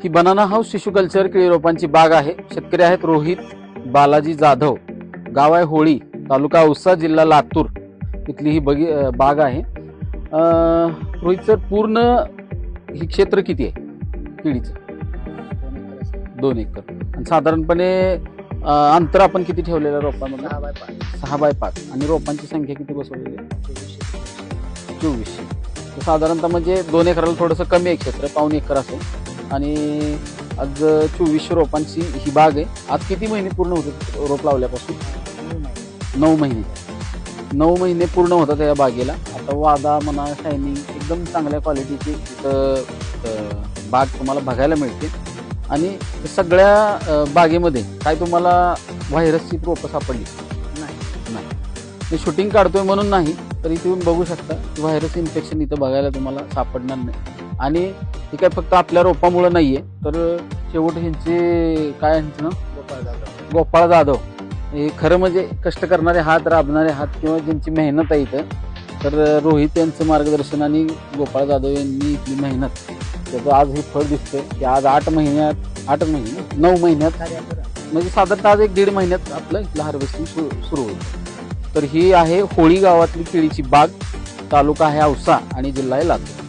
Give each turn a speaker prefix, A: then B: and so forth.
A: ही banana house tissue culture केळी रोपांची बाग आहे। शेतकरी आहेत रोहित बालाजी जाधव, गाव आहे होळी, तालुका औसा, जिल्हा लातूर, इथली ही बाग आहे। रोहित सर, पूर्ण ही क्षेत्र किती आहे केळीचं? 2 एकर। आणि साधारणपणे अंतर आपण किती ठेवलेलं रोपांमध्ये? 6 बाय 5 आणि रोपांची संख्या किती बसवलेली आहे? 2400। साधारणतः म्हणजे 2 एकराला थोडंसं कमी आहे क्षेत्र, 1.25 एकर असेल। आणि आज 2400 रोपांची ही बाग आहे। आज किती महिने पूर्ण होते रोप लावल्यापासून? 9 महिने। 9 महिने पूर्ण होतात या बागेला। आता वादा म्हणा, शायनिंग एकदम चांगल्या क्वालिटीची बाग तुम्हाला बघायला मिळते। आणि सगळ्या बागेमध्ये काय तुम्हाला व्हायरसची रोपं सापडली नाही? मी शूटिंग काढतोय म्हणून नाही, तरी तुम्ही बघू शकता व्हायरस इन्फेक्शन इथं बघायला तुम्हाला सापडणार नाही। आणि हे काय फक्त आपल्या रोपामुळे नाहीये, तर शेवट ह्यांचे काय ना गोपाळ जाधव हे खरं म्हणजे कष्ट करणारे हात, राबणारे हात किंवा ज्यांची मेहनत आहे इथं, तर रोहित यांचं मार्गदर्शन आणि गोपाळ जाधव यांनी इथली मेहनत, त्याचं आज हे फळ दिसतंय की आज 9 महिन्यात म्हणजे साधारणतः आज 1-1.5 महिन्यात आपलं इथलं हार्वेस्टिंग सुरू होईल। तर ही आहे होळी गावातली केळीची बाग, तालुका आहे औसा आणि जिल्हा आहे लातूर।